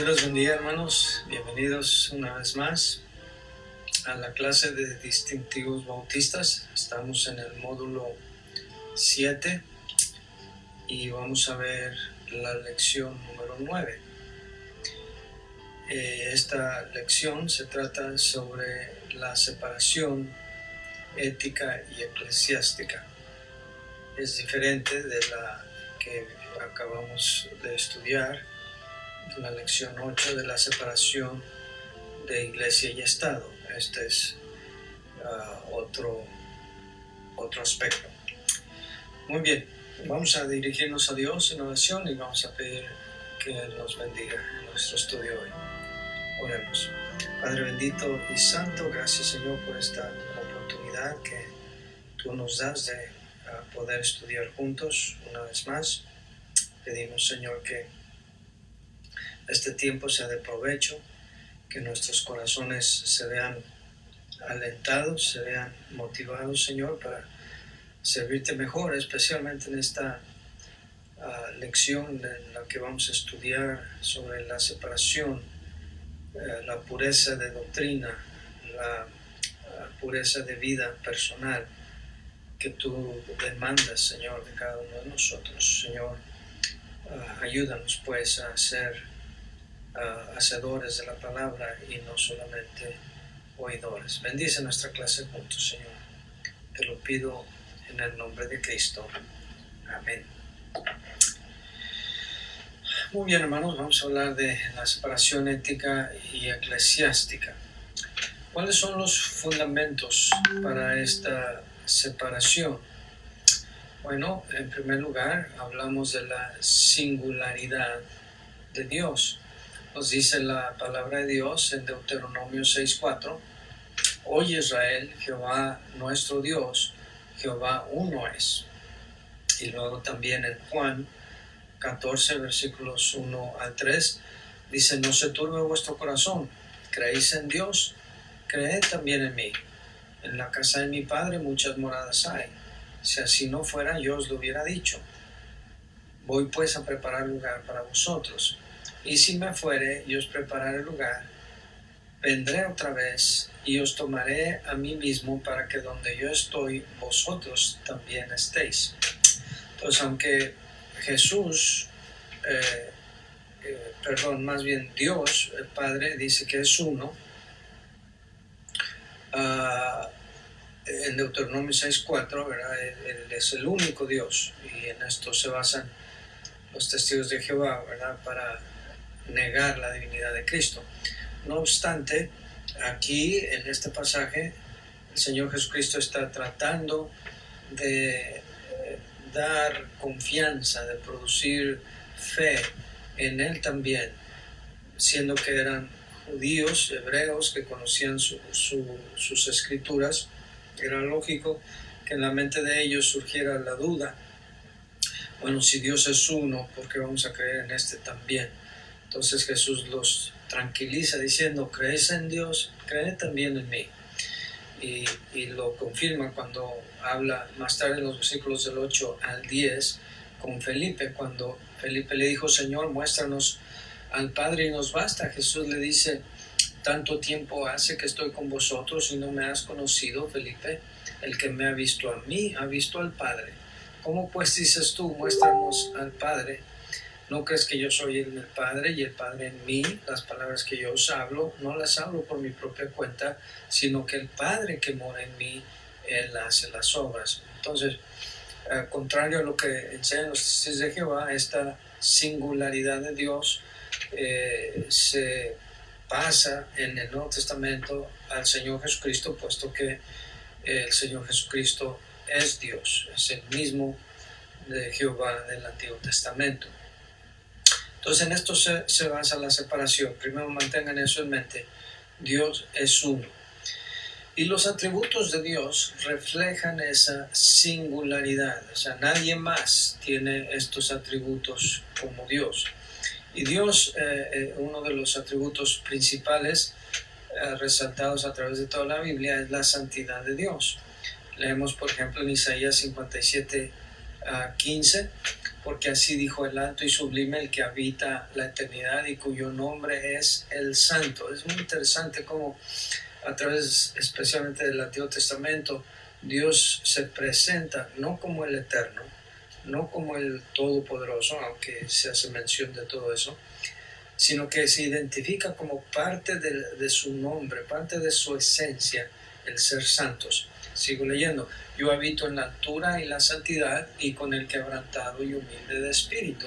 Dios los bendiga, hermanos. Bienvenidos una vez más a la clase de distintivos bautistas. Estamos en el módulo 7 y vamos a ver la lección número 9. Esta lección se trata sobre la separación ética y eclesiástica. Es diferente de la que acabamos de estudiar, la lección 8 de la separación de iglesia y Estado. Este es otro aspecto. Muy bien, vamos a dirigirnos a Dios en oración y vamos a pedir que Él nos bendiga en nuestro estudio hoy. Oremos. Padre bendito y santo, gracias Señor por esta oportunidad que Tú nos das de poder estudiar juntos una vez más. Pedimos Señor que este tiempo sea de provecho, que nuestros corazones se vean alentados, se vean motivados, Señor, para servirte mejor, especialmente en esta lección en la que vamos a estudiar sobre la separación, la pureza de doctrina, la pureza de vida personal que Tú demandas, Señor, de cada uno de nosotros. Señor, ayúdanos pues a ser hacedores de la palabra y no solamente oidores. Bendice nuestra clase juntos, Señor. Te lo pido en el nombre de Cristo. Amén. Muy bien, hermanos, vamos a hablar de la separación ética y eclesiástica. ¿Cuáles son los fundamentos para esta separación? Bueno, en primer lugar, hablamos de la singularidad de Dios. Nos dice la palabra de Dios en Deuteronomio 6:4: Oye Israel, Jehová nuestro Dios, Jehová uno es. Y luego también en Juan 14, versículos 1 al 3, dice: No se turbe vuestro corazón, creéis en Dios, creed también en mí. En la casa de mi Padre muchas moradas hay. Si así no fuera, yo os lo hubiera dicho. Voy pues a preparar lugar para vosotros. Y si me fuere y os prepararé lugar, vendré otra vez y os tomaré a mí mismo, para que donde yo estoy, vosotros también estéis. Entonces, aunque Jesús, más bien Dios, el Padre, dice que es uno, en Deuteronomio 6:4, ¿verdad? Él es el único Dios, y en esto se basan los testigos de Jehová, ¿verdad?, para negar la divinidad de Cristo. No obstante, aquí en este pasaje el Señor Jesucristo está tratando de dar confianza, de producir fe en Él también, siendo que eran judíos, hebreos, que conocían sus escrituras. Era lógico que en la mente de ellos surgiera la duda: bueno, si Dios es uno, ¿por qué vamos a creer en este también? Entonces Jesús los tranquiliza diciendo: crees en Dios, cree también en mí. Y lo confirma cuando habla más tarde en los versículos del 8 al 10 con Felipe, cuando Felipe le dijo: Señor, muéstranos al Padre y nos basta. Jesús le dice: tanto tiempo hace que estoy con vosotros y no me has conocido, Felipe. El que me ha visto a mí ha visto al Padre. ¿Cómo pues dices tú, muéstranos al Padre? ¿No crees que yo soy en el Padre y el Padre en mí? Las palabras que yo os hablo, no las hablo por mi propia cuenta, sino que el Padre que mora en mí, Él hace las obras. Entonces, contrario a lo que enseñan los testigos de Jehová, esta singularidad de Dios se pasa en el Nuevo Testamento al Señor Jesucristo, puesto que el Señor Jesucristo es Dios, es el mismo de Jehová del Antiguo Testamento. Entonces, en esto se basa la separación. Primero mantengan eso en mente: Dios es uno. Y los atributos de Dios reflejan esa singularidad. O sea, nadie más tiene estos atributos como Dios. Y Dios, uno de los atributos principales resaltados a través de toda la Biblia, es la santidad de Dios. Leemos, por ejemplo, en Isaías 57:15: porque así dijo el alto y sublime, el que habita la eternidad y cuyo nombre es el Santo. Es muy interesante cómo a través especialmente del Antiguo Testamento Dios se presenta no como el Eterno, no como el Todopoderoso, aunque se hace mención de todo eso, sino que se identifica como parte de su nombre, parte de su esencia, el ser santos. Sigo leyendo. Yo habito en la altura y la santidad y con el quebrantado y humilde de espíritu,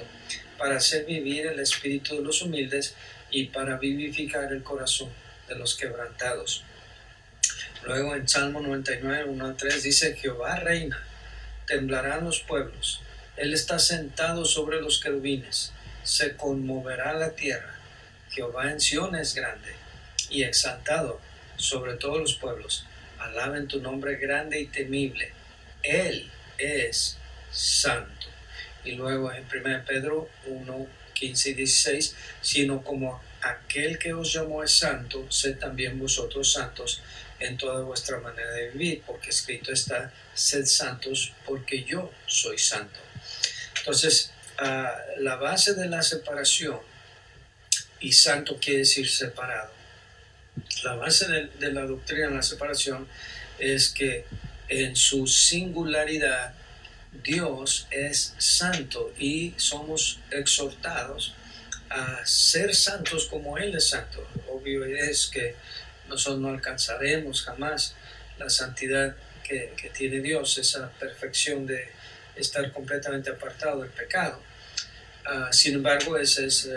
para hacer vivir el espíritu de los humildes y para vivificar el corazón de los quebrantados. Luego en Salmo 99, 1 al 3 dice: Jehová reina, temblarán los pueblos. Él está sentado sobre los querubines, se conmoverá la tierra. Jehová en Sión es grande y exaltado sobre todos los pueblos. Alaben tu nombre grande y temible. Él es santo. Y luego en 1 Pedro 1, 15 y 16, sino como aquel que os llamó es santo, sed también vosotros santos en toda vuestra manera de vivir, porque escrito está: sed santos porque yo soy santo. Entonces, la base de la separación, y santo quiere decir separado, la base de la doctrina de la separación es que en su singularidad Dios es santo y somos exhortados a ser santos como Él es santo. Obvio es que nosotros no alcanzaremos jamás la santidad que tiene Dios, esa perfección de estar completamente apartado del pecado. Sin embargo, esa es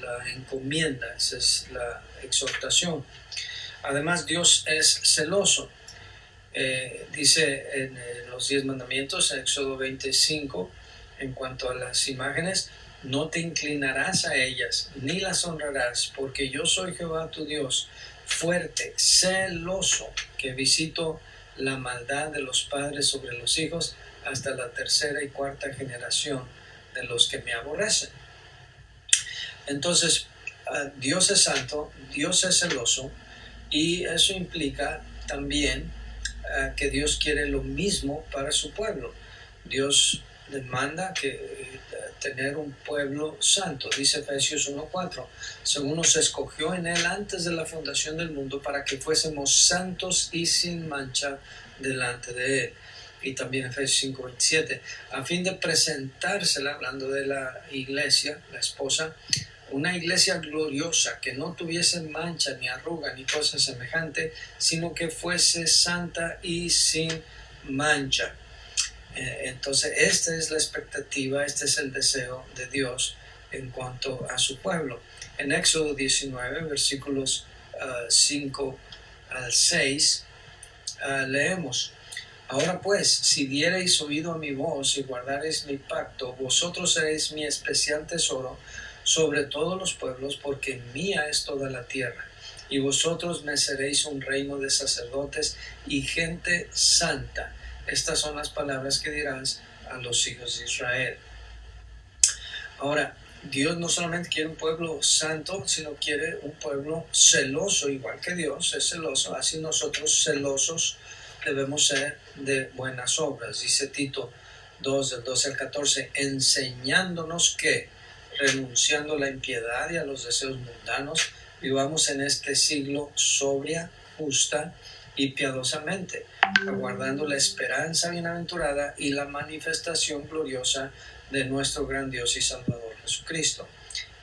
la encomienda, esa es la exhortación. Además, Dios es celoso. Dice en los 10 mandamientos, en Éxodo 25, en cuanto a las imágenes: no te inclinarás a ellas, ni las honrarás, porque yo soy Jehová tu Dios, fuerte, celoso, que visito la maldad de los padres sobre los hijos hasta la tercera y cuarta generación de los que me aborrecen. Entonces, Dios es santo, Dios es celoso, y eso implica también que Dios quiere lo mismo para su pueblo. Dios demanda que tener un pueblo santo. Dice Efesios 1:4, según nos escogió en Él antes de la fundación del mundo para que fuésemos santos y sin mancha delante de Él. Y también Efesios 5:27, a fin de presentársela, hablando de la iglesia, la esposa, una iglesia gloriosa, que no tuviese mancha, ni arruga, ni cosa semejante, sino que fuese santa y sin mancha. Entonces, esta es la expectativa, este es el deseo de Dios en cuanto a su pueblo. En Éxodo 19, versículos 5 al 6, leemos: ahora pues, si diereis oído a mi voz y guardareis mi pacto, vosotros seréis mi especial tesoro sobre todos los pueblos, porque mía es toda la tierra, y vosotros me seréis un reino de sacerdotes y gente santa. Estas son las palabras que dirás a los hijos de Israel. Ahora, Dios no solamente quiere un pueblo santo, sino quiere un pueblo celoso, igual que Dios es celoso, así nosotros celosos debemos ser de buenas obras. Dice Tito 2, del 12 al 14, enseñándonos que, renunciando a la impiedad y a los deseos mundanos, vivamos en este siglo sobria, justa y piadosamente, aguardando la esperanza bienaventurada y la manifestación gloriosa de nuestro gran Dios y Salvador Jesucristo,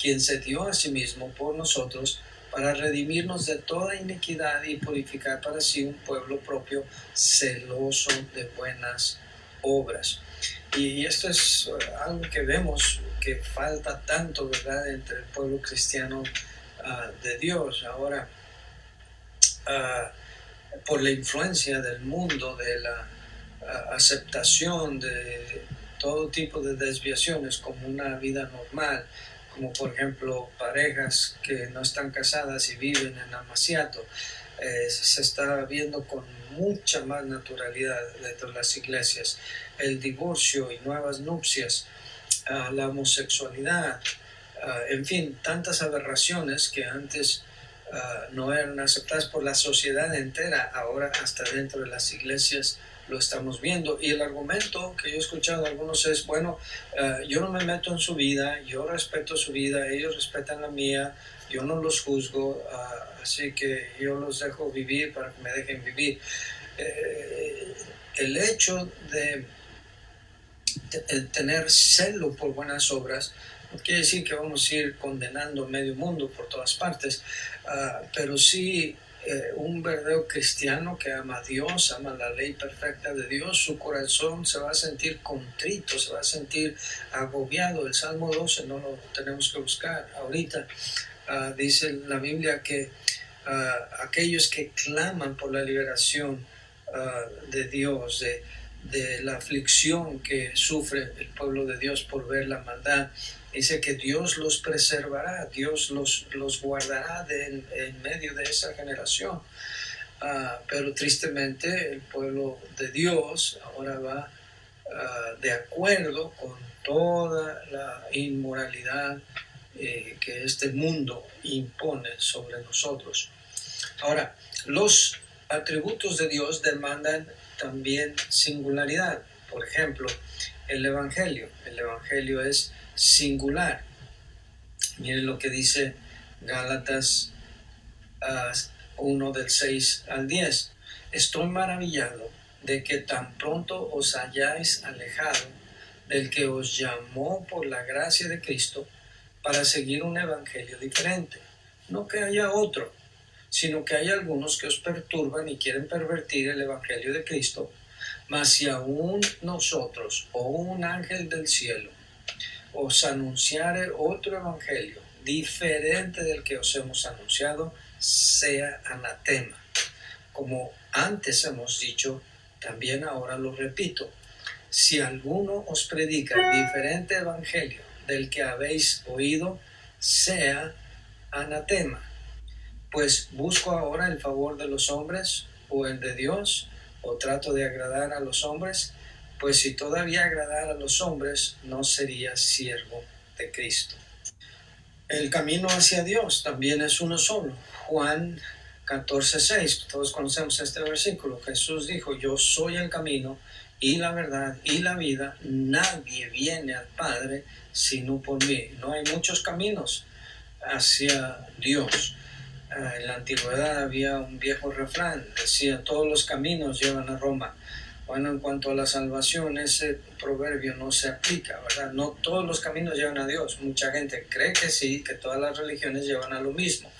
quien se dio a sí mismo por nosotros para redimirnos de toda iniquidad y purificar para sí un pueblo propio, celoso de buenas obras. Y esto es algo que vemos que falta tanto, ¿verdad?, entre el pueblo cristiano de Dios. Ahora, por la influencia del mundo, de la aceptación de todo tipo de desviaciones como una vida normal, como por ejemplo parejas que no están casadas y viven en amaciato, se está viendo con mucha más naturalidad dentro de las iglesias. El divorcio y nuevas nupcias, la homosexualidad, en fin, tantas aberraciones que antes no eran aceptadas por la sociedad entera, ahora hasta dentro de las iglesias lo estamos viendo. Y el argumento que yo he escuchado de algunos es, bueno, yo no me meto en su vida, yo respeto su vida, ellos respetan la mía, yo no los juzgo, así que yo los dejo vivir para que me dejen vivir. El hecho de tener celo por buenas obras no quiere decir que vamos a ir condenando medio mundo por todas partes, pero sí un verdadero cristiano que ama a Dios, ama la ley perfecta de Dios, su corazón se va a sentir contrito, se va a sentir agobiado. El Salmo 12 no lo tenemos que buscar ahorita. Dice la Biblia que aquellos que claman por la liberación de Dios, de la aflicción que sufre el pueblo de Dios por ver la maldad, dice que Dios los preservará, Dios los guardará en medio de esa generación. Pero tristemente el pueblo de Dios ahora va de acuerdo con toda la inmoralidad que este mundo impone sobre nosotros. Ahora, los atributos de Dios demandan también singularidad. Por ejemplo, el Evangelio. El Evangelio es singular. Miren lo que dice Gálatas 1 del 6 al 10. Estoy maravillado de que tan pronto os hayáis alejado del que os llamó por la gracia de Cristo para seguir un evangelio diferente. No que haya otro, sino que hay algunos que os perturban y quieren pervertir el evangelio de Cristo. Mas si aún nosotros o un ángel del cielo os anunciare otro evangelio diferente del que os hemos anunciado, sea anatema. Como antes hemos dicho, también ahora lo repito. Si alguno os predica diferente evangelio del que habéis oído, sea anatema. Pues busco ahora el favor de los hombres o el de Dios, o trato de agradar a los hombres, pues si todavía agradara a los hombres, no sería siervo de Cristo. El camino hacia Dios también es uno solo. Juan 14:6, todos conocemos este versículo. Jesús dijo, yo soy el camino y la verdad y la vida, nadie viene al Padre sino por mí. No hay muchos caminos hacia Dios. En la antigüedad había un viejo refrán, decía, todos los caminos llevan a Roma. Bueno, en cuanto a la salvación, ese proverbio no se aplica, ¿verdad? No todos los caminos llevan a Dios. Mucha gente cree que sí, que todas las religiones llevan a lo mismo.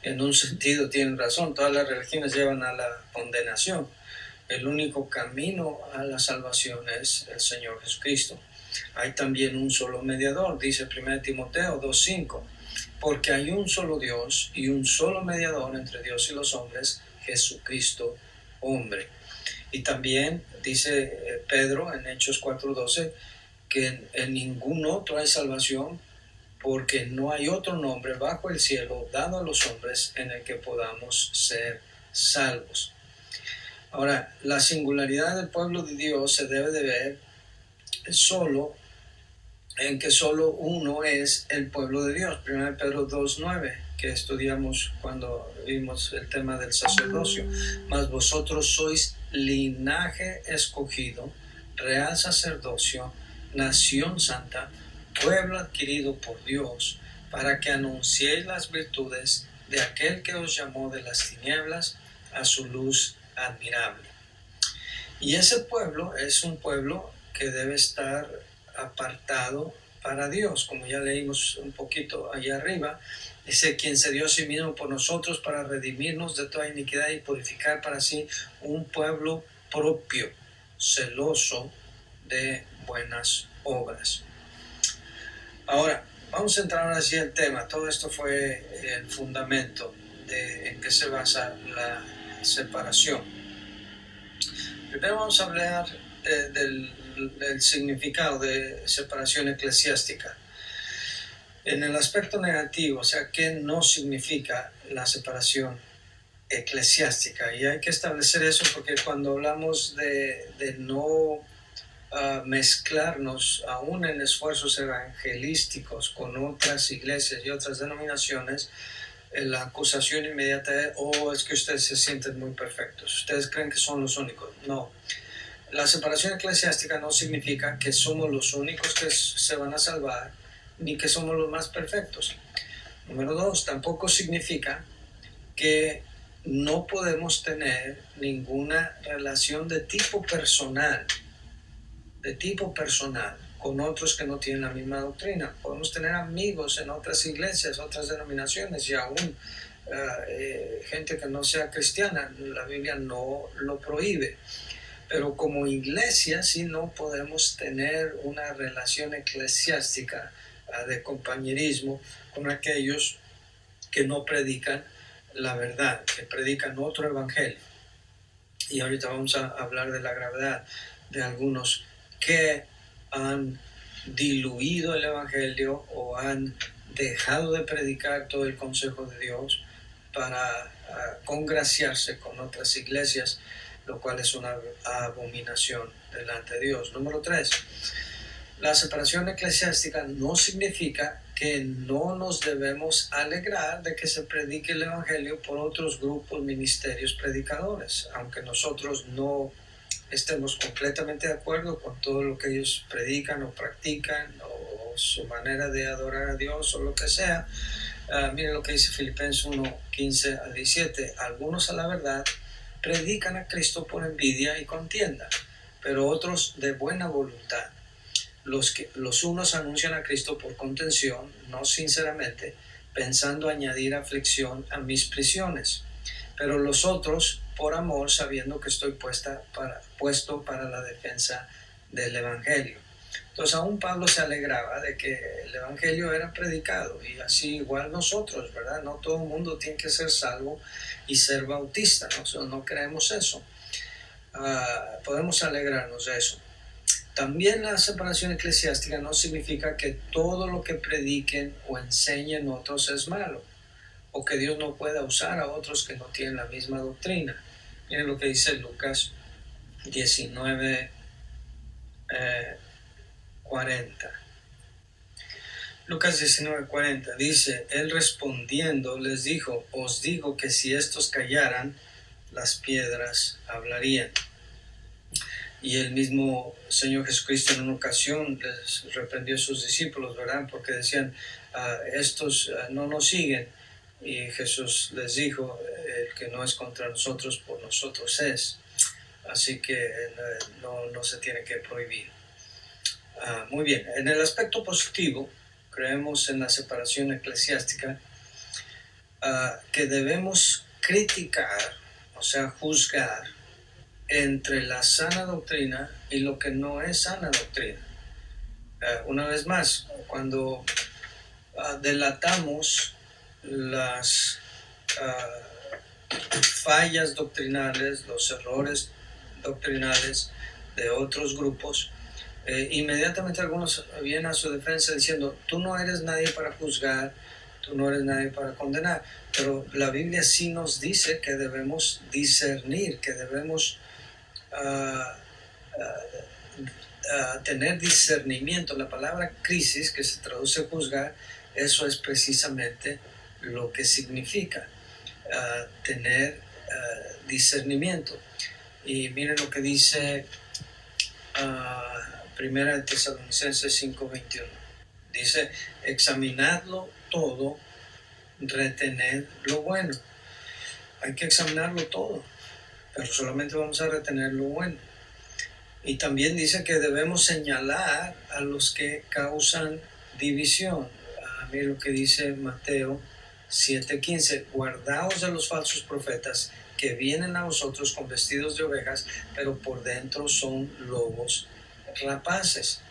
En un sentido tienen razón, todas las religiones llevan a la condenación. El único camino a la salvación es el Señor Jesucristo. Hay también un solo mediador, dice 1 Timoteo 2:5, porque hay un solo Dios y un solo mediador entre Dios y los hombres, Jesucristo, hombre. Y también dice Pedro en Hechos 4:12 que en ningún otro hay salvación, porque no hay otro nombre bajo el cielo dado a los hombres en el que podamos ser salvos. Ahora, la singularidad del pueblo de Dios se debe de ver solo en que solo uno es el pueblo de Dios. 1 Pedro 2:9, que estudiamos cuando vimos el tema del sacerdocio. Mas vosotros sois linaje escogido, real sacerdocio, nación santa, pueblo adquirido por Dios, para que anunciéis las virtudes de aquel que os llamó de las tinieblas a su luz admirable. Y ese pueblo es un pueblo que debe estar apartado para Dios, como ya leímos un poquito allá arriba. Dice, quien se dio a sí mismo por nosotros para redimirnos de toda iniquidad y purificar para sí un pueblo propio, celoso de buenas obras. Ahora, vamos a entrar así al tema. Todo esto fue el fundamento en que se basa la separación. Primero vamos a hablar del significado de separación eclesiástica. En el aspecto negativo, o sea, ¿qué no significa la separación eclesiástica? Y hay que establecer eso porque cuando hablamos de no mezclarnos aún en esfuerzos evangelísticos con otras iglesias y otras denominaciones, la acusación inmediata es, es que ustedes se sienten muy perfectos, ustedes creen que son los únicos. No, La separación eclesiástica no significa que somos los únicos que se van a salvar, ni que somos los más perfectos. Número 2, tampoco significa que no podemos tener ninguna relación de tipo personal con otros que no tienen la misma doctrina. Podemos tener amigos en otras iglesias, otras denominaciones y aún gente que no sea cristiana. La Biblia no lo prohíbe. Pero como iglesia sí no podemos tener una relación eclesiástica de compañerismo con aquellos que no predican la verdad, que predican otro evangelio. Y ahorita vamos a hablar de la gravedad de algunos que han diluido el evangelio o han dejado de predicar todo el consejo de Dios para congraciarse con otras iglesias, lo cual es una abominación delante de Dios. Número 3, la separación eclesiástica no significa que no nos debemos alegrar de que se predique el evangelio por otros grupos, ministerios, predicadores, aunque nosotros no estemos completamente de acuerdo con todo lo que ellos predican o practican o su manera de adorar a Dios o lo que sea. Miren lo que dice Filipenses 1, 15 al 17. Algunos a la verdad predican a Cristo por envidia y contienda, pero otros de buena voluntad. Los unos anuncian a Cristo por contención, no sinceramente, pensando añadir aflicción a mis prisiones, pero los otros por amor, sabiendo que estoy puesto para la defensa del evangelio. Entonces aún Pablo se alegraba de que el evangelio era predicado, y así igual nosotros, ¿verdad? No todo el mundo tiene que ser salvo y ser bautista, ¿no? No creemos eso. Podemos alegrarnos de eso. También la separación eclesiástica no significa que todo lo que prediquen o enseñen otros es malo, o que Dios no pueda usar a otros que no tienen la misma doctrina. Miren lo que dice Lucas 19, 40. Lucas 19:40 dice: Él respondiendo les dijo: os digo que si estos callaran, las piedras hablarían. Y el mismo Señor Jesucristo en una ocasión les reprendió a sus discípulos, ¿verdad? Porque decían, estos no nos siguen. Y Jesús les dijo, el que no es contra nosotros, por nosotros es. Así que no se tiene que prohibir. Muy bien, en el aspecto positivo, creemos en la separación eclesiástica, que debemos criticar, o sea, juzgar entre la sana doctrina y lo que no es sana doctrina. Una vez más, cuando delatamos las fallas doctrinales, los errores doctrinales de otros grupos, inmediatamente algunos vienen a su defensa diciendo: tú no eres nadie para juzgar, tú no eres nadie para condenar. Pero la Biblia sí nos dice que debemos discernir, que debemos tener discernimiento. La palabra crisis, que se traduce juzgar, eso es precisamente lo que significa tener discernimiento. Y miren lo que dice Primera de Tesalonicenses 5:21. Dice: examinadlo todo, retened lo bueno. Hay que examinarlo todo, pero solamente vamos a retener lo bueno. Y también dice que debemos señalar a los que causan división. Mira lo que dice Mateo 7:15. Guardaos de los falsos profetas que vienen a vosotros con vestidos de ovejas, pero por dentro son lobos rapaces.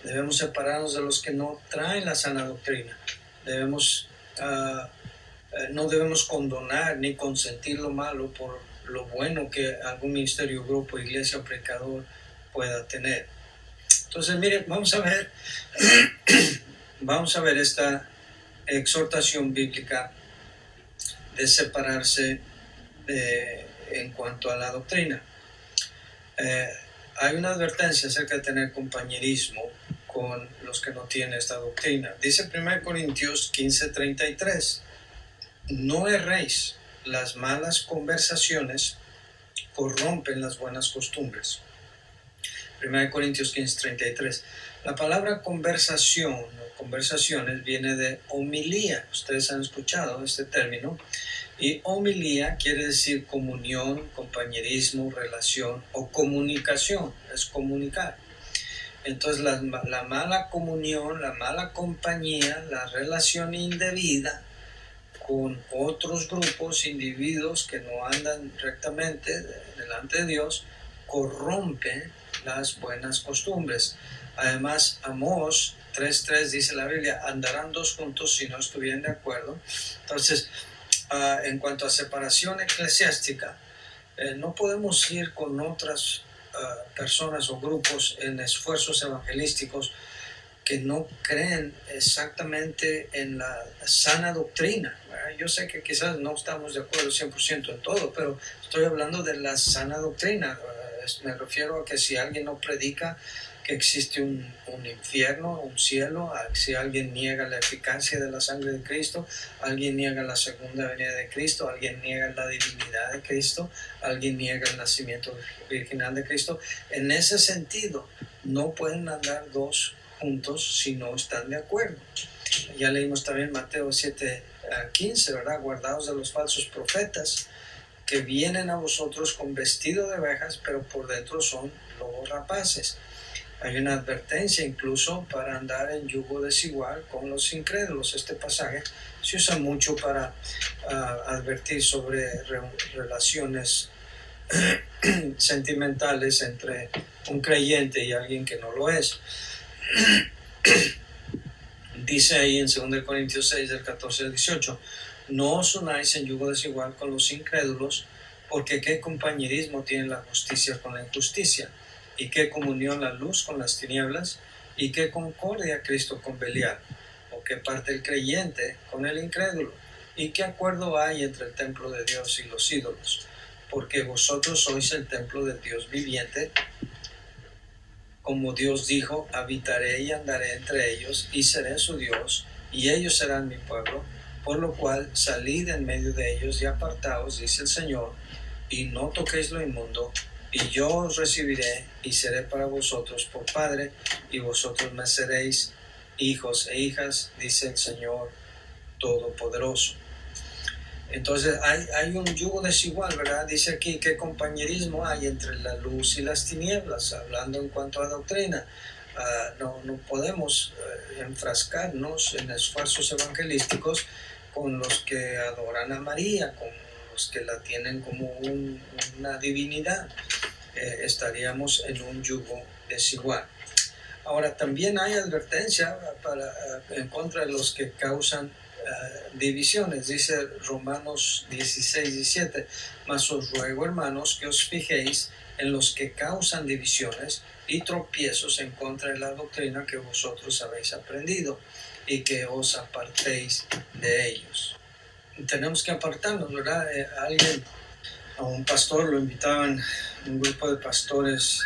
Debemos separarnos de los que no traen la sana doctrina. No debemos condonar ni consentir lo malo por lo bueno que algún ministerio, grupo, iglesia o predicador pueda tener. Entonces, miren, vamos a ver esta exhortación bíblica de separarse en cuanto a la doctrina. Hay una advertencia acerca de tener compañerismo con los que no tienen esta doctrina. Dice 1 Corintios 15:33: no erréis, las malas conversaciones corrompen las buenas costumbres. 1 Corintios 15:33. La palabra conversación o conversaciones viene de homilía. Ustedes han escuchado este término. Y homilía quiere decir comunión, compañerismo, relación o comunicación. Es comunicar. Entonces la mala comunión, la mala compañía, la relación indebida con otros grupos, individuos que no andan rectamente delante de Dios, corrompe las buenas costumbres. Además, Amós 3:3 dice la Biblia, andarán dos juntos si no estuvieran de acuerdo. Entonces, en cuanto a separación eclesiástica, no podemos ir con otras personas o grupos en esfuerzos evangelísticos que no creen exactamente en la sana doctrina. Yo sé que quizás no estamos de acuerdo 100% en todo, pero estoy hablando de la sana doctrina. Me refiero a que si alguien no predica que existe un infierno, un cielo, si alguien niega la eficacia de la sangre de Cristo, alguien niega la segunda venida de Cristo, alguien niega la divinidad de Cristo, alguien niega el nacimiento virginal de Cristo, en ese sentido no pueden andar dos juntos si no están de acuerdo. Ya leímos también Mateo 7:15, ¿verdad? Guardaos de los falsos profetas que vienen a vosotros con vestido de ovejas, pero por dentro son lobos rapaces. Hay una advertencia incluso para andar en yugo desigual con los incrédulos. Este pasaje se usa mucho para advertir sobre relaciones sentimentales entre un creyente y alguien que no lo es. Dice ahí en 2 Corintios 6, del 14 al 18, no os unáis en yugo desigual con los incrédulos, porque qué compañerismo tiene la justicia con la injusticia, y qué comunión la luz con las tinieblas, y qué concordia Cristo con Belial, o qué parte el creyente con el incrédulo, y qué acuerdo hay entre el templo de Dios y los ídolos, porque vosotros sois el templo del Dios viviente. Como Dios dijo, habitaré y andaré entre ellos, y seré su Dios, y ellos serán mi pueblo, por lo cual salid en medio de ellos y apartaos, dice el Señor, y no toquéis lo inmundo, y yo os recibiré, y seré para vosotros por Padre, y vosotros me seréis hijos e hijas, dice el Señor Todopoderoso. Entonces hay un yugo desigual, ¿verdad? Dice aquí qué compañerismo hay entre la luz y las tinieblas, hablando en cuanto a doctrina. No podemos enfrascarnos en esfuerzos evangelísticos con los que adoran a María, con los que la tienen como una divinidad. Estaríamos en un yugo desigual. Ahora, también hay advertencia en contra de los que causan divisiones. Dice Romanos 16:17, mas os ruego, hermanos, que os fijéis en los que causan divisiones y tropiezos en contra de la doctrina que vosotros habéis aprendido, y que os apartéis de ellos. Tenemos que apartarnos, ¿verdad? A un pastor lo invitaban, un grupo de pastores,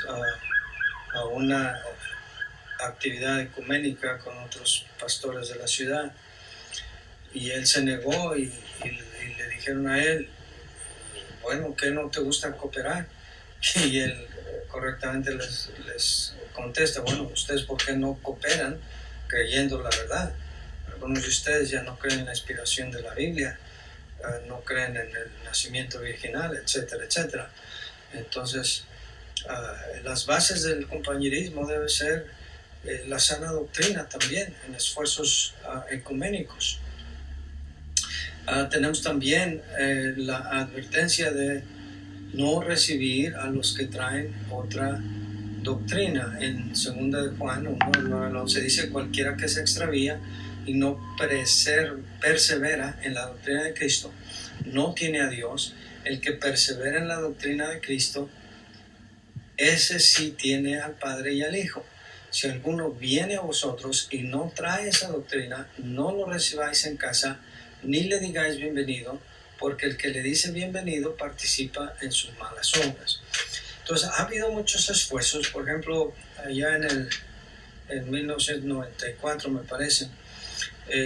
a una actividad ecuménica con otros pastores de la ciudad, y él se negó y le dijeron a él, bueno, ¿qué no te gusta cooperar? Y él correctamente les contesta, bueno, ¿ustedes por qué no cooperan creyendo la verdad? Algunos de ustedes ya no creen en la inspiración de la Biblia, no creen en el nacimiento virginal, etcétera, etcétera. Entonces, las bases del compañerismo deben ser la sana doctrina también, en esfuerzos ecuménicos. Tenemos también la advertencia de no recibir a los que traen otra doctrina. En 2 de Juan 1:9-11 dice, cualquiera que se extravía y no persevera en la doctrina de Cristo, no tiene a Dios. El que persevera en la doctrina de Cristo, ese sí tiene al Padre y al Hijo. Si alguno viene a vosotros y no trae esa doctrina, no lo recibáis en casa, ni le digáis bienvenido, porque el que le dice bienvenido participa en sus malas obras. Entonces ha habido muchos esfuerzos, por ejemplo, allá en 1994 me parece,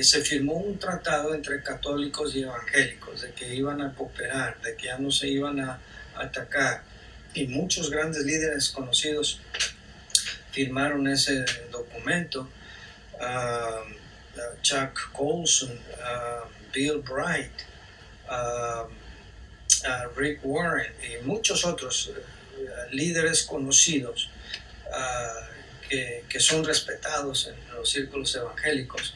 se firmó un tratado entre católicos y evangélicos de que iban a cooperar, de que ya no se iban a atacar, y muchos grandes líderes conocidos firmaron ese documento. Chuck Colson, Bill Bright, Rick Warren y muchos otros líderes conocidos que son respetados en los círculos evangélicos,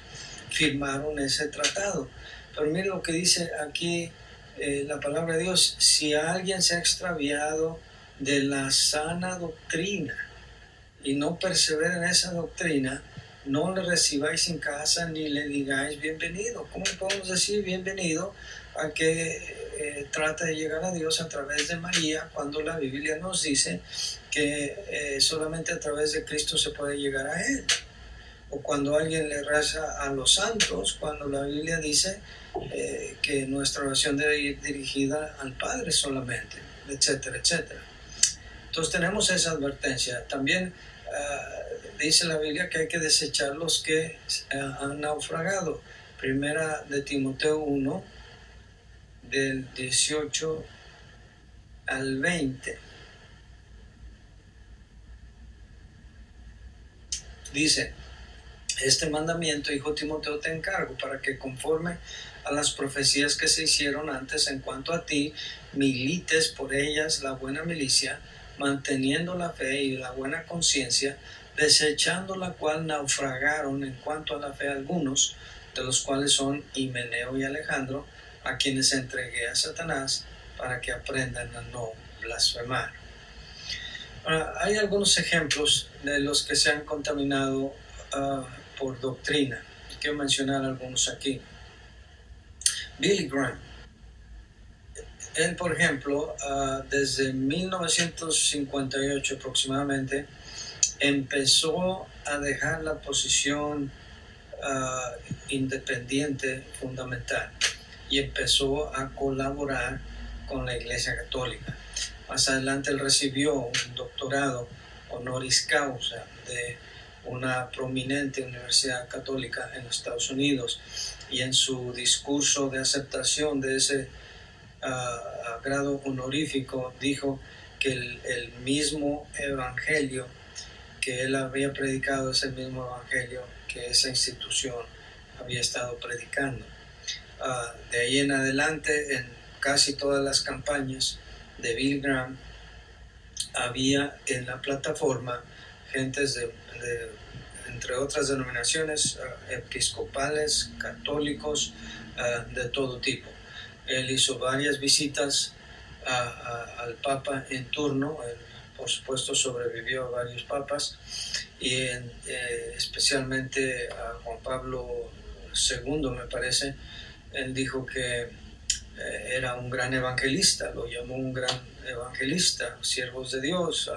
firmaron ese tratado. Pero mire lo que dice aquí la palabra de Dios: si alguien se ha extraviado de la sana doctrina y no persevera en esa doctrina, no le recibáis en casa ni le digáis bienvenido. ¿Cómo podemos decir bienvenido a que trata de llegar a Dios a través de María, cuando la Biblia nos dice que solamente a través de Cristo se puede llegar a Él? O cuando alguien le reza a los santos, cuando la Biblia dice que nuestra oración debe ir dirigida al Padre solamente, etcétera, etcétera. Entonces tenemos esa advertencia. También dice la Biblia que hay que desechar los que han naufragado. Primera de Timoteo 1, del 18 al 20. Dice: este mandamiento, hijo Timoteo, te encargo, para que conforme a las profecías que se hicieron antes en cuanto a ti, milites por ellas la buena milicia, manteniendo la fe y la buena conciencia, desechando la cual naufragaron en cuanto a la fe algunos, de los cuales son Himeneo y Alejandro, a quienes entregué a Satanás para que aprendan a no blasfemar. Hay algunos ejemplos de los que se han contaminado por doctrina. Quiero mencionar algunos aquí. Billy Graham. Él, por ejemplo, desde 1958 aproximadamente, empezó a dejar la posición independiente fundamental y empezó a colaborar con la Iglesia Católica. Más adelante él recibió un doctorado honoris causa de una prominente universidad católica en los Estados Unidos, y en su discurso de aceptación de ese grado honorífico dijo que el mismo evangelio que él había predicado es el mismo evangelio que esa institución había estado predicando. De ahí en adelante, en casi todas las campañas de Billy Graham, había en la plataforma gentes de entre otras denominaciones, episcopales, católicos, de todo tipo. Él hizo varias visitas al Papa en turno. Él, por supuesto, sobrevivió a varios papas, y especialmente a Juan Pablo II, me parece. Él dijo que era un gran evangelista, lo llamó un gran evangelista, siervos de Dios.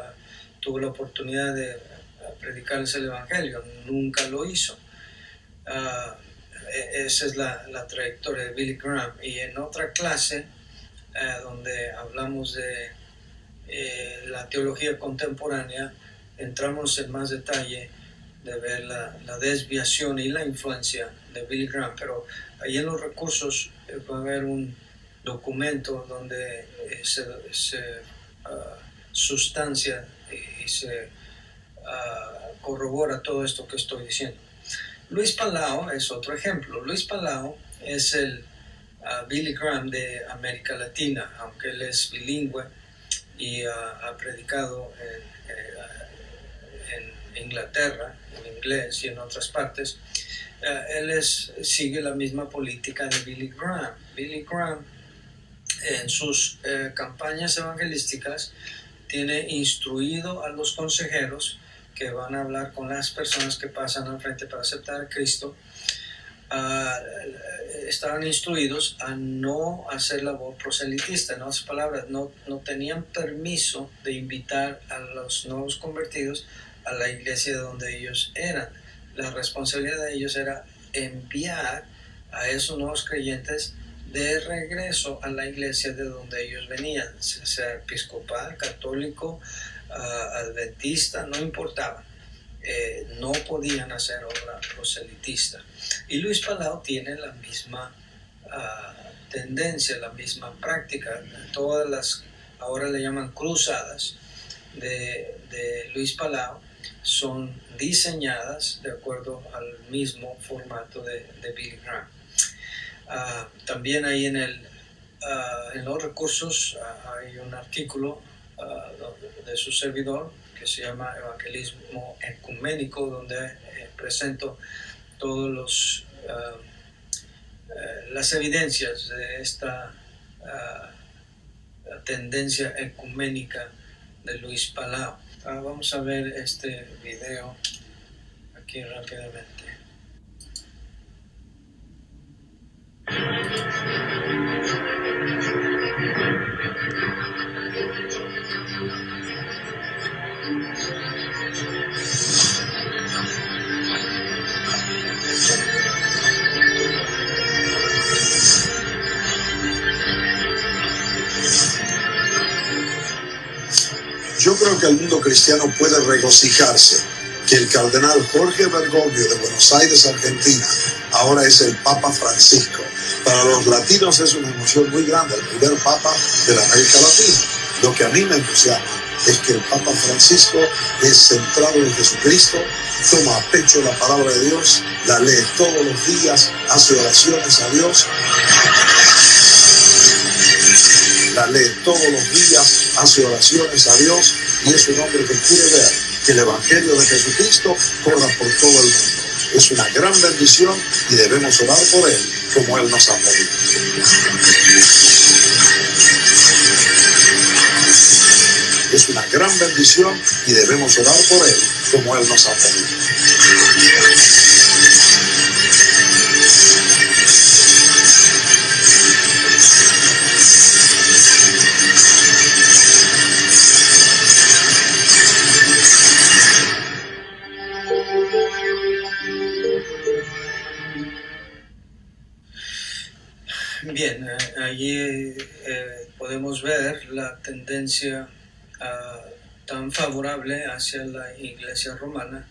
Tuvo la oportunidad de predicarles el evangelio, nunca lo hizo. Esa es la trayectoria de Billy Graham. Y en otra clase donde hablamos de la teología contemporánea, entramos en más detalle de ver la desviación y la influencia de Billy Graham. Pero ahí en los recursos va a haber un documento donde se sustancia y se corrobora todo esto que estoy diciendo. Luis Palau es otro ejemplo. Luis Palau es el Billy Graham de América Latina, aunque él es bilingüe y ha predicado en Inglaterra, en inglés y en otras partes. Él sigue la misma política de Billy Graham. Billy Graham, en sus campañas evangelísticas, tiene instruido a los consejeros que van a hablar con las personas que pasan al frente para aceptar a Cristo. Estaban instruidos a no hacer labor proselitista. En otras palabras, no tenían permiso de invitar a los nuevos convertidos a la iglesia donde ellos eran. La responsabilidad de ellos era enviar a esos nuevos creyentes de regreso a la iglesia de donde ellos venían, sea episcopal, católico, adventista, no importaba. No podían hacer obra proselitista. Y Luis Palau tiene la misma tendencia, la misma práctica. Todas las, ahora le llaman cruzadas de Luis Palau, son diseñadas de acuerdo al mismo formato de Billy Graham. También ahí en los recursos hay un artículo de su servidor que se llama Evangelismo Ecuménico, donde presento todos las evidencias de esta tendencia ecuménica de Luis Palau. Vamos a ver este video aquí rápidamente. Yo creo que el mundo cristiano puede regocijarse que el cardenal Jorge Bergoglio de Buenos Aires, Argentina, ahora es el Papa Francisco. Para los latinos es una emoción muy grande, el primer Papa de la América Latina. Lo que a mí me entusiasma es que el Papa Francisco es centrado en Jesucristo, toma a pecho la palabra de Dios, la lee todos los días, hace oraciones a Dios. La lee todos los días, hace oraciones a Dios y es un hombre que quiere ver que el Evangelio de Jesucristo corra por todo el mundo. Es una gran bendición y debemos orar por él como él nos ha pedido. Es una gran bendición y debemos orar por él como él nos ha pedido. Bien, allí podemos ver la tendencia tan favorable hacia la Iglesia romana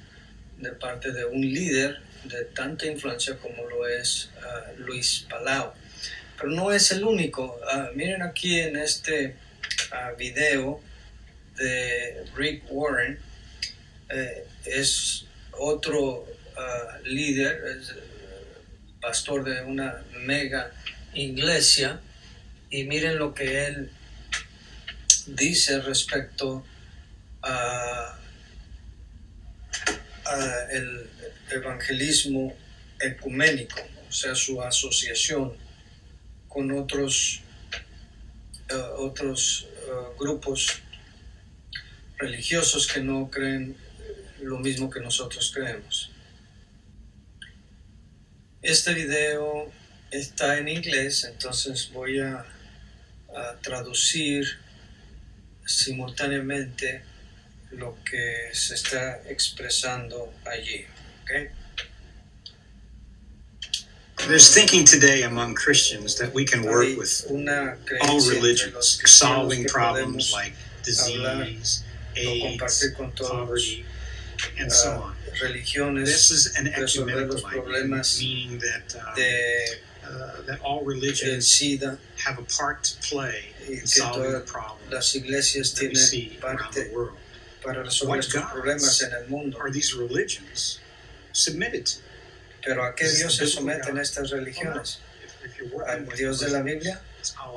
de parte de un líder de tanta influencia como lo es Luis Palau. Pero no es el único. Miren aquí en este video de Rick Warren, es otro líder, es pastor de una mega iglesia, y miren lo que él dice respecto a el evangelismo ecuménico, o sea, su asociación con otros grupos religiosos que no creen lo mismo que nosotros creemos. Este video está en inglés, entonces voy a traducir simultáneamente lo que se está expresando allí. ¿Okay? There's thinking today among Christians that we can work with all religions, solving problems like disease, AIDS, poverty, and so on. This is an ecumenical idea, meaning that all religions have a part to play in solving the problems that we see around the world. What gods are these religions submitted to? Pero ¿a qué Dios se someten estas religiones? ¿Al Dios de la Biblia?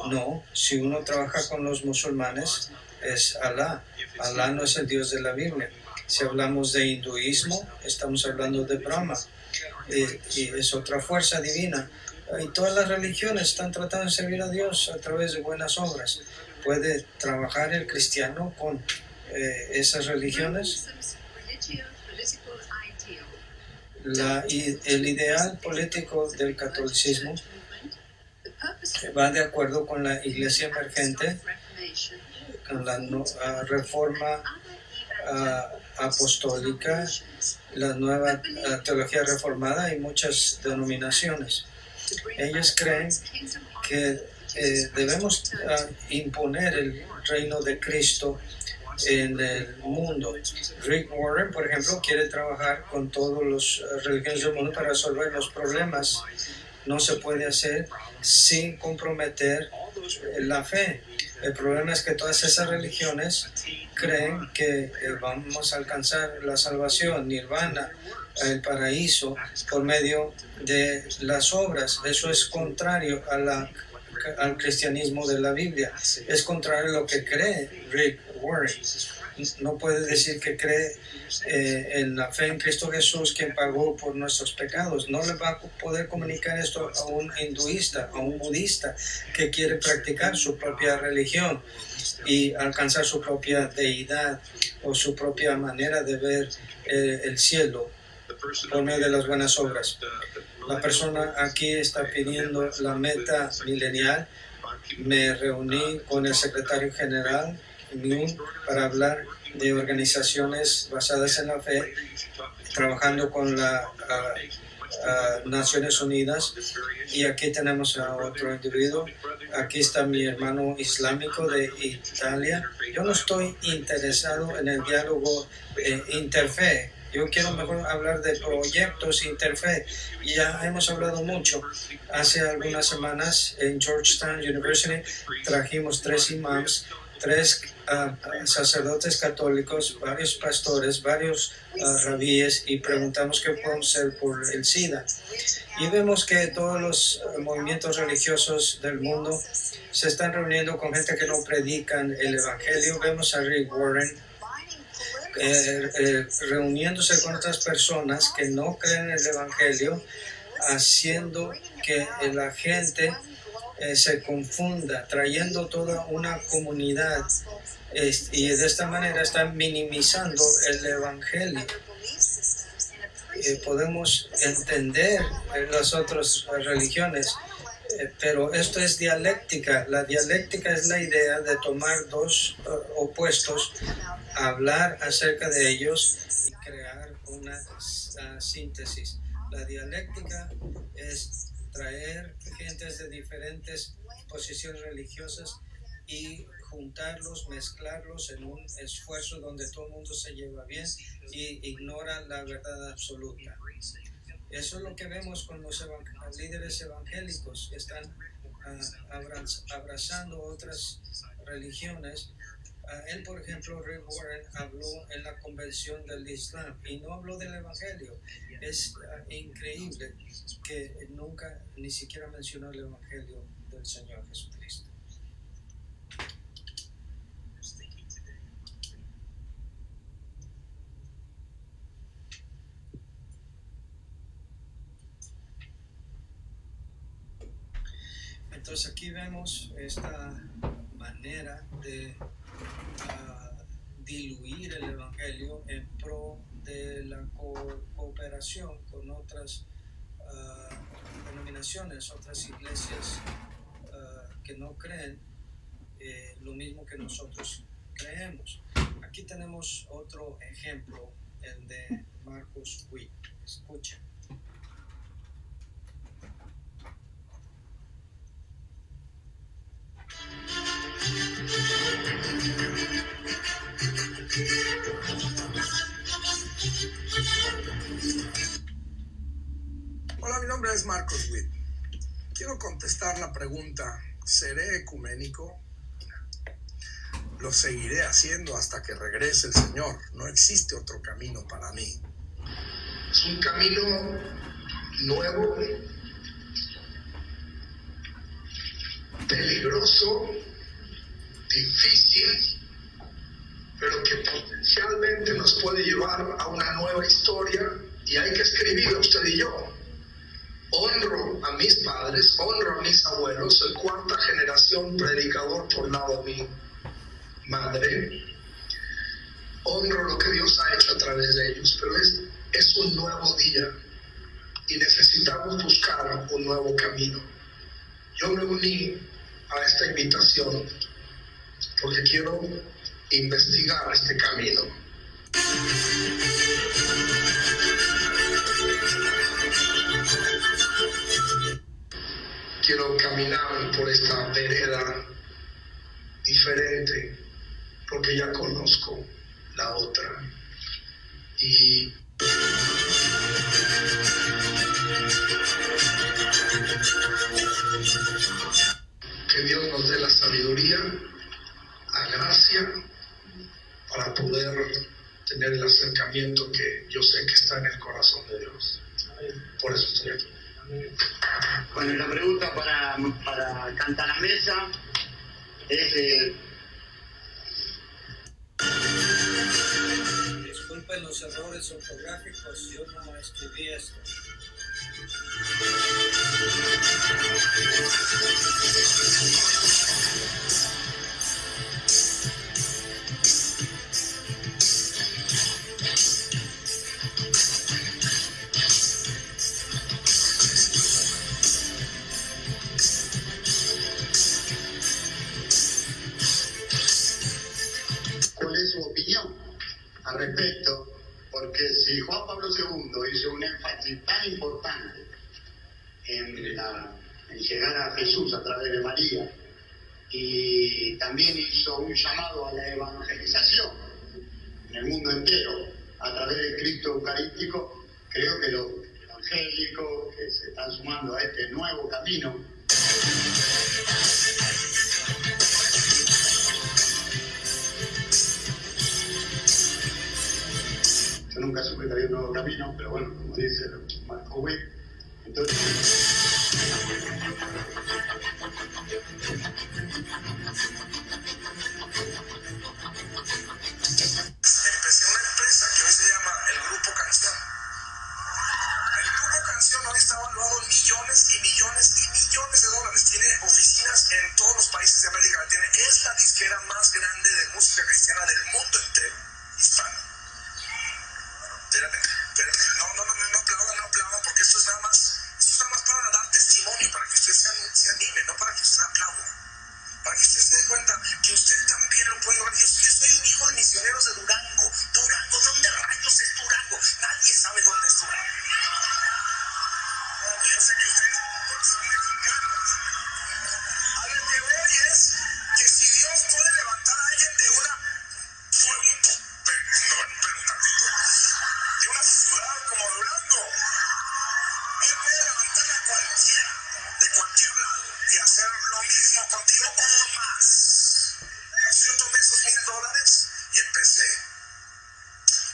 No. Si uno trabaja con los musulmanes, es Alá. Alá no es el Dios de la Biblia. Si hablamos de hinduismo, estamos hablando de Brahma. Y es otra fuerza divina. Y todas las religiones están tratando de servir a Dios a través de buenas obras. ¿Puede trabajar el cristiano con esas religiones? El ideal político del catolicismo va de acuerdo con la iglesia emergente, con la reforma apostólica, la nueva teología reformada y muchas denominaciones. Ellos creen que debemos imponer el reino de Cristo en el mundo. Rick Warren, por ejemplo, quiere trabajar con todos los religiones del mundo para resolver los problemas. No se puede hacer sin comprometer la fe. El problema es que todas esas religiones creen que vamos a alcanzar la salvación, nirvana, el paraíso, por medio de las obras. Eso es contrario al cristianismo de la Biblia. Es contrario a lo que cree Rick Warren. No puede decir que cree en la fe en Cristo Jesús, quien pagó por nuestros pecados. No le va a poder comunicar esto a un hinduista, a un budista que quiere practicar su propia religión y alcanzar su propia deidad o su propia manera de ver el cielo por medio de las buenas obras. La persona aquí está pidiendo la meta milenial. Me reuní con el secretario general para hablar de organizaciones basadas en la fe, trabajando con las Naciones Unidas. Y aquí tenemos a otro individuo. Aquí está mi hermano islámico de Italia. Yo no estoy interesado en el diálogo interfe. Yo quiero mejor hablar de proyectos interfe. Ya hemos hablado mucho. Hace algunas semanas en Georgetown University trajimos 3 imams, 3 sacerdotes católicos, varios pastores, varios rabíes, y preguntamos qué podemos hacer por el SIDA. Y vemos que todos los movimientos religiosos del mundo se están reuniendo con gente que no predican el Evangelio. Vemos a Rick Warren reuniéndose con otras personas que no creen en el Evangelio, haciendo que la gente se confunda, trayendo toda una comunidad, y de esta manera están minimizando el Evangelio. Podemos entender las otras religiones, pero esto es dialéctica. La dialéctica es la idea de tomar dos opuestos, hablar acerca de ellos y crear una síntesis. La dialéctica es traer gentes de diferentes posiciones religiosas y juntarlos, mezclarlos en un esfuerzo donde todo el mundo se lleva bien y ignora la verdad absoluta. Eso es lo que vemos con los líderes evangélicos que están abrazando otras religiones. Él, por ejemplo, Rick Warren, habló en la convención del Islam y no habló del Evangelio. Es increíble que nunca ni siquiera mencionó el Evangelio del Señor Jesucristo. Entonces aquí vemos esta manera de diluir el Evangelio en pro de la cooperación con otras denominaciones, otras iglesias que no creen lo mismo que nosotros creemos. Aquí tenemos otro ejemplo, el de Marcus Witt. Escuchen. Hola, mi nombre es Marcus Witt. Quiero contestar la pregunta: ¿seré ecuménico? Lo seguiré haciendo hasta que regrese el Señor. No existe otro camino para mí. Es un camino nuevo, peligroso, difícil, pero que potencialmente nos puede llevar a una nueva historia, y hay que escribirla usted y yo. Honro a mis padres, honro a mis abuelos, soy 4ª generación predicador por lado de mi madre. Honro lo que Dios ha hecho a través de ellos, pero es un nuevo día y necesitamos buscar un nuevo camino. Yo me uní a esta invitación porque quiero investigar este camino. Quiero caminar por esta vereda diferente porque ya conozco la otra. Y que Dios nos dé la sabiduría Bueno, la pregunta para Cantalamessa es... Disculpen los errores ortográficos, yo no escribí esto. ¿Cuál es su opinión al respecto? Porque si Juan Pablo II hizo un énfasis tan importante en llegar a Jesús a través de María, y también hizo un llamado a la evangelización en el mundo entero a través del Cristo Eucarístico, creo que los evangélicos que se están sumando a este nuevo camino yo nunca supe que había un nuevo camino, pero bueno, como dice Marco Witt, entonces... Empecé una empresa que hoy se llama el Grupo Canción. El Grupo Canción hoy está valuado en millones y millones y millones de dólares. Tiene oficinas en todos los países de América Latina. Es la disquera más grande de música cristiana del mundo entero, hispano. Espérame, no aplaudan, porque esto es nada más para dar testimonio, para que usted se anime, no para que usted aplauda. Para que usted se dé cuenta que usted también lo puede lograr. Yo soy un hijo de misioneros de Durango. Durango, ¿dónde rayos es Durango? Nadie sabe dónde es Durango. Yo sé que ustedes, porque son mexicanos. A lo que voy es que si Dios puede levantar a alguien de una ciudad como Durango, Él puede levantar a cualquiera, de cualquier lado, y hacer lo mismo contigo o más. Yo tomé esos $1,000 y empecé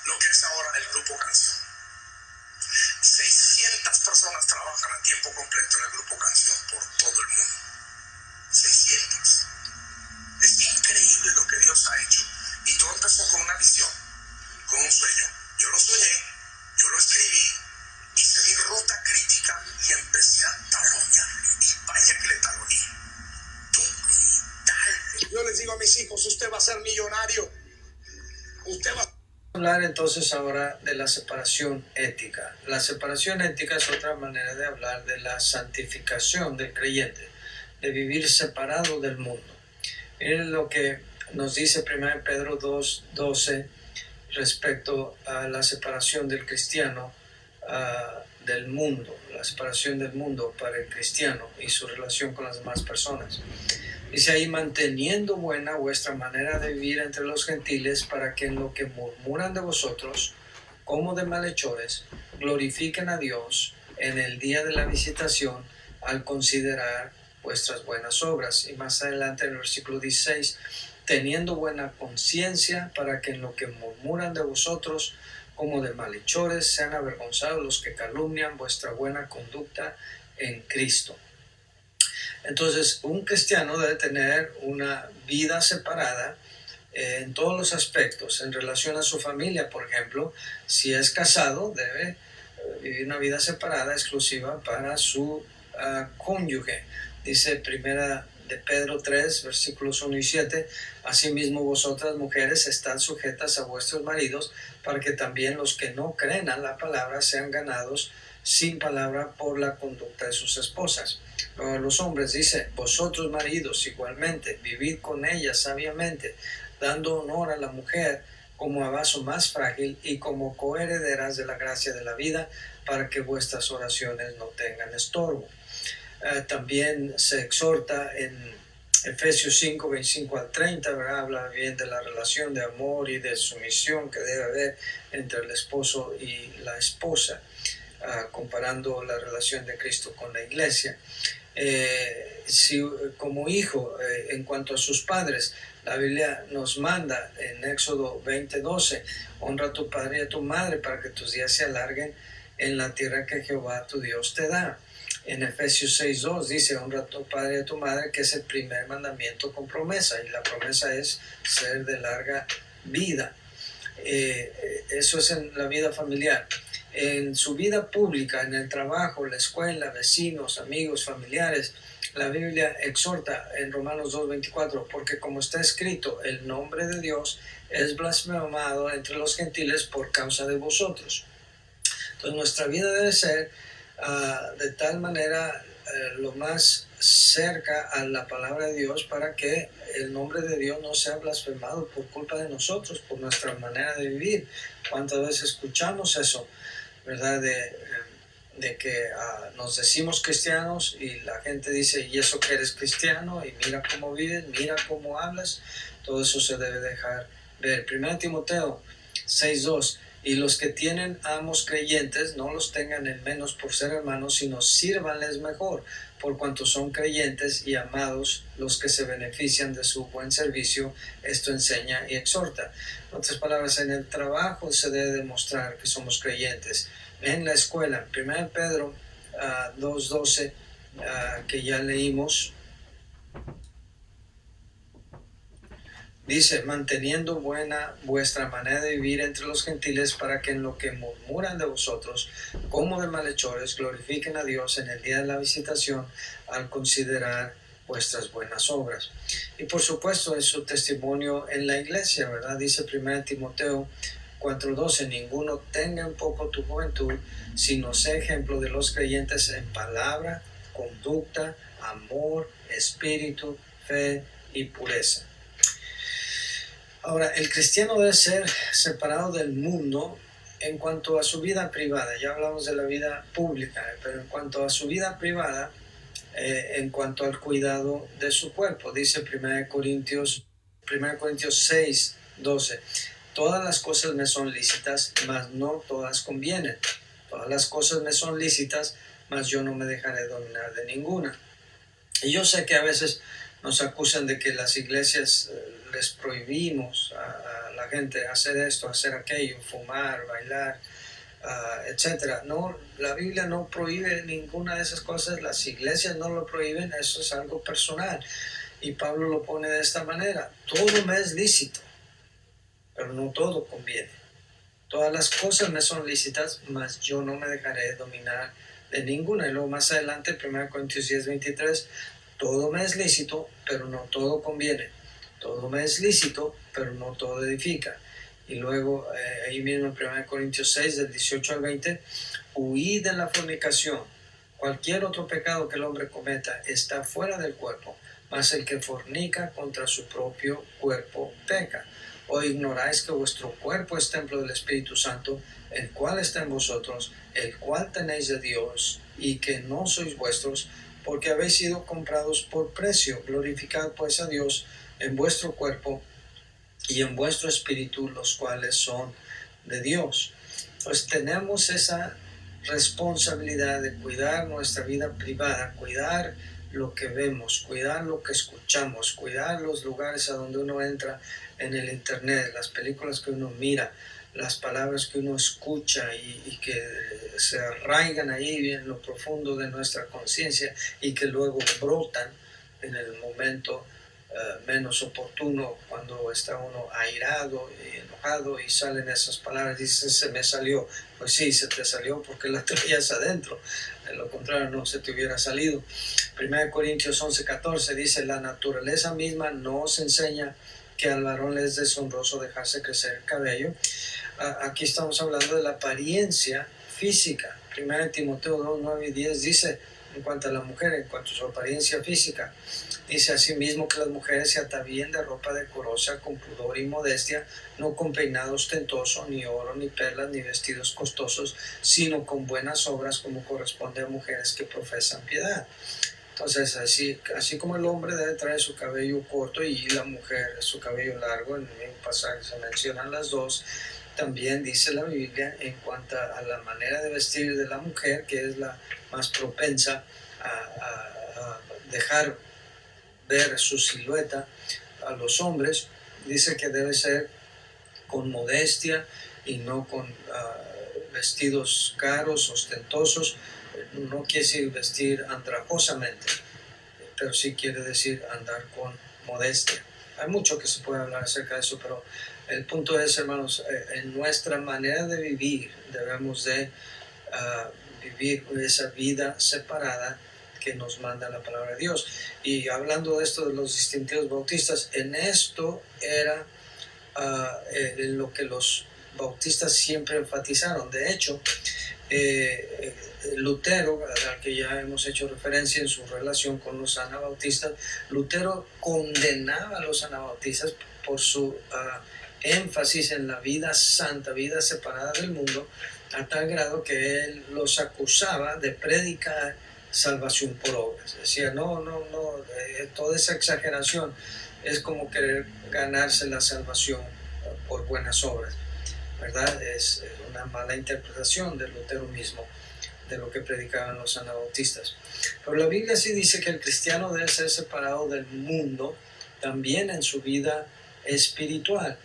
lo que es ahora el Grupo Canción. 600 personas trabajan a tiempo completo en el Grupo Canción por todo el mundo. 600. Es increíble lo que Dios ha hecho. Y todo empezó con una visión, con un sueño. Yo lo soñé, yo lo escribí, hice mi ruta crítica y empecé a talonearle. Y vaya que le taloneé. Yo les digo a mis hijos, usted va a ser millonario. Usted va a... Hablar entonces ahora de la separación ética. La separación ética es otra manera de hablar de la santificación del creyente, de vivir separado del mundo. Miren lo que nos dice 1 Pedro 2:12 respecto a la separación del cristiano del mundo, la separación del mundo para el cristiano y su relación con las demás personas. Dice ahí, manteniendo buena vuestra manera de vivir entre los gentiles, para que en lo que murmuran de vosotros, como de malhechores, glorifiquen a Dios en el día de la visitación, al considerar vuestras buenas obras. Y más adelante en el versículo 16, teniendo buena conciencia, para que en lo que murmuran de vosotros, como de malhechores, sean avergonzados los que calumnian vuestra buena conducta en Cristo. Entonces, un cristiano debe tener una vida separada en todos los aspectos. En relación a su familia, por ejemplo, si es casado, debe vivir una vida separada, exclusiva para su cónyuge. Dice primera de Pedro 3, versículos 1 y 7, asimismo vosotras mujeres estad sujetas a vuestros maridos, para que también los que no creen a la palabra sean ganados sin palabra por la conducta de sus esposas. Luego los hombres dice, vosotros maridos igualmente, vivid con ellas sabiamente, dando honor a la mujer como a vaso más frágil y como coherederas de la gracia de la vida, para que vuestras oraciones no tengan estorbo. También se exhorta en Efesios 5, 25 al 30, ¿verdad? Habla bien de la relación de amor y de sumisión que debe haber entre el esposo y la esposa, comparando la relación de Cristo con la iglesia. Si como hijo, en cuanto a sus padres, la Biblia nos manda en Éxodo 20:12, honra a tu padre y a tu madre para que tus días se alarguen en la tierra que Jehová tu Dios te da. En Efesios 6:2 dice, honra a tu padre y a tu madre, que es el primer mandamiento con promesa, y la promesa es ser de larga vida. Eso es en la vida familiar. En su vida pública, en el trabajo, la escuela, vecinos, amigos, familiares, la Biblia exhorta en Romanos 2:24, porque como está escrito, el nombre de Dios es blasfemado entre los gentiles por causa de vosotros. Entonces nuestra vida debe ser de tal manera lo más cerca a la palabra de Dios, para que el nombre de Dios no sea blasfemado por culpa de nosotros, por nuestra manera de vivir. ¿Cuántas veces escuchamos eso, verdad? De que nos decimos cristianos y la gente dice, ¿y eso que eres cristiano? Y mira cómo vives, mira cómo hablas. Todo eso se debe dejar ver. 1 Timoteo 6:2, y los que tienen amos creyentes no los tengan en menos por ser hermanos, sino sírvanles mejor, por cuanto son creyentes y amados los que se benefician de su buen servicio. Esto enseña y exhorta. En otras palabras, en el trabajo se debe demostrar que somos creyentes. En la escuela, 1 Pedro 2:12, que ya leímos, dice, manteniendo buena vuestra manera de vivir entre los gentiles, para que en lo que murmuran de vosotros, como de malhechores, glorifiquen a Dios en el día de la visitación, al considerar vuestras buenas obras. Y por supuesto es su testimonio en la iglesia, ¿verdad? Dice 1 Timoteo 4:12, ninguno tenga en poco tu juventud, sino sea ejemplo de los creyentes en palabra, conducta, amor, espíritu, fe y pureza. Ahora, el cristiano debe ser separado del mundo en cuanto a su vida privada. Ya hablamos de la vida pública, pero en cuanto a su vida privada, en cuanto al cuidado de su cuerpo, dice 1 Corintios 6:12, todas las cosas me son lícitas, mas no todas convienen. Todas las cosas me son lícitas, mas yo no me dejaré dominar de ninguna. Y yo sé que a veces nos acusan de que las iglesias les prohibimos a la gente hacer esto, hacer aquello, fumar, bailar, etc. No, la Biblia no prohíbe ninguna de esas cosas, las iglesias no lo prohíben, eso es algo personal. Y Pablo lo pone de esta manera, todo me es lícito, pero no todo conviene. Todas las cosas me son lícitas, mas yo no me dejaré dominar de ninguna. Y luego más adelante, 1 Corintios 10:23, todo me es lícito, pero no todo conviene. Todo me es lícito, pero no todo edifica. Y luego, ahí mismo en 1 Corintios 6, del 18 al 20, huid de la fornicación. Cualquier otro pecado que el hombre cometa está fuera del cuerpo, mas el que fornica contra su propio cuerpo peca. ¿O ignoráis que vuestro cuerpo es templo del Espíritu Santo, el cual está en vosotros, el cual tenéis de Dios, y que no sois vuestros, porque habéis sido comprados por precio? Glorificad pues a Dios en vuestro cuerpo y en vuestro espíritu, los cuales son de Dios. Pues tenemos esa responsabilidad de cuidar nuestra vida privada, cuidar lo que vemos, cuidar lo que escuchamos, cuidar los lugares a donde uno entra en el internet, las películas que uno mira, las palabras que uno escucha y que se arraigan ahí en lo profundo de nuestra conciencia y que luego brotan en el momento menos oportuno, cuando está uno airado y enojado y salen esas palabras. Dice, se me salió. Pues sí, se te salió porque la traías adentro, de lo contrario no se te hubiera salido. 1 Corintios 11:14 dice, la naturaleza misma nos enseña que al varón le es deshonroso dejarse crecer el cabello. Aquí estamos hablando de la apariencia física. 1 Timoteo 2:9-10 dice, en cuanto a la mujer, en cuanto a su apariencia física, dice asimismo que las mujeres se atavíen de ropa decorosa, con pudor y modestia, no con peinado ostentoso, ni oro, ni perlas, ni vestidos costosos, sino con buenas obras, como corresponde a mujeres que profesan piedad. Entonces, así como el hombre debe traer su cabello corto y la mujer su cabello largo, en el mismo pasaje se mencionan las dos, también dice la Biblia en cuanto a la manera de vestir de la mujer, que es la más propensa a dejar ver su silueta a los hombres, dice que debe ser con modestia y no con vestidos caros, ostentosos, no quiere decir vestir andrajosamente, pero sí quiere decir andar con modestia. Hay mucho que se puede hablar acerca de eso, pero el punto es, hermanos, en nuestra manera de vivir debemos de vivir esa vida separada que nos manda la palabra de Dios. Y hablando de esto de los distintivos bautistas, en esto era lo que los bautistas siempre enfatizaron. De hecho, Lutero, al que ya hemos hecho referencia en su relación con los anabautistas, Lutero condenaba a los anabautistas por su énfasis en la vida santa, vida separada del mundo, a tal grado que él los acusaba de predicar salvación por obras. Decía, no, toda esa exageración es como querer ganarse la salvación por buenas obras, ¿verdad? Es una mala interpretación de Lutero mismo, de lo que predicaban los anabautistas. Pero la Biblia sí dice que el cristiano debe ser separado del mundo también en su vida espiritual.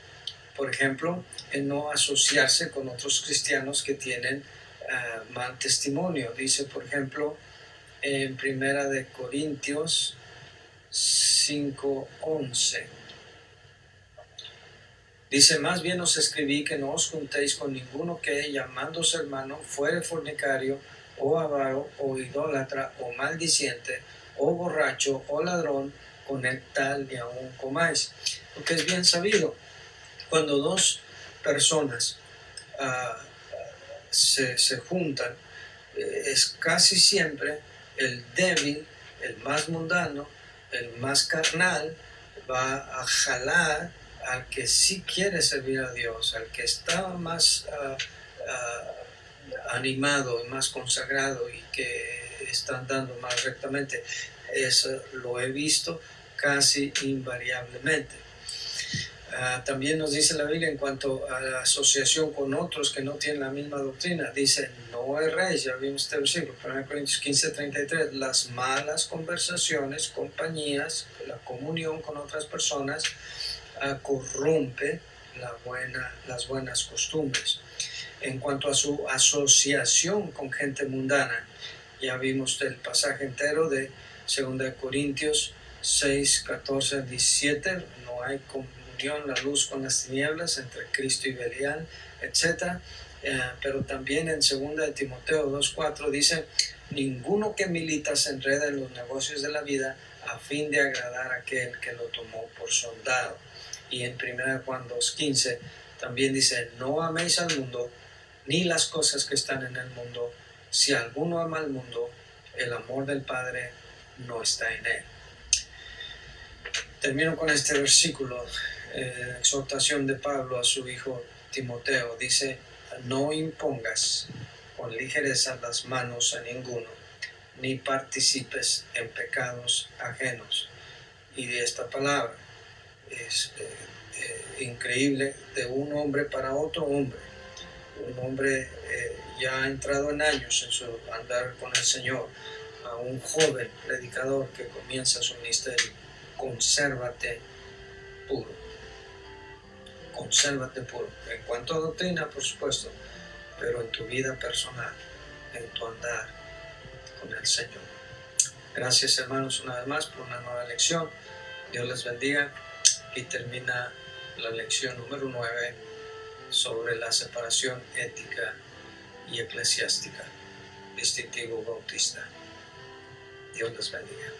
Por ejemplo, en no asociarse con otros cristianos que tienen mal testimonio. Dice, por ejemplo, en 1 Corintios 5:11. Dice, más bien os escribí que no os juntéis con ninguno que, llamándose hermano, fuere fornicario, o avaro, o idólatra, o maldiciente, o borracho, o ladrón, con el tal ni aun comáis. Porque es bien sabido, cuando dos personas se juntan, es casi siempre el débil, el más mundano, el más carnal, va a jalar al que sí quiere servir a Dios, al que está más animado y más consagrado y que está andando más rectamente. Eso lo he visto casi invariablemente. También nos dice la Biblia en cuanto a la asociación con otros que no tienen la misma doctrina. Dice, no erréis, ya vimos este versículo, 1 Corintios 15:33, las malas conversaciones, compañías, la comunión con otras personas, corrompe las buenas costumbres. En cuanto a su asociación con gente mundana, ya vimos el pasaje entero de 2 Corintios 6:14-17, no hay comunión, la luz con las tinieblas, entre Cristo y Belial, etc. Pero también en 2 Timoteo 2:4 dice, ninguno que milita se enreda en los negocios de la vida a fin de agradar a aquel que lo tomó por soldado. Y en 1 Juan 2:15 también dice, no améis al mundo ni las cosas que están en el mundo. Si alguno ama al mundo, el amor del Padre no está en él. Termino con este versículo, exhortación de Pablo a su hijo Timoteo. Dice, no impongas con ligereza las manos a ninguno, ni participes en pecados ajenos. Y de esta palabra es increíble, de un hombre para otro hombre. Un hombre ya ha entrado en años en su andar con el Señor, a un joven predicador que comienza su ministerio. Consérvate puro. Consérvate puro. En cuanto a doctrina, por supuesto, pero en tu vida personal, en tu andar con el Señor. Gracias, hermanos, una vez más por una nueva lección. Dios les bendiga. Y termina la lección número 9 sobre la separación ética y eclesiástica, distintivo bautista. Dios les bendiga.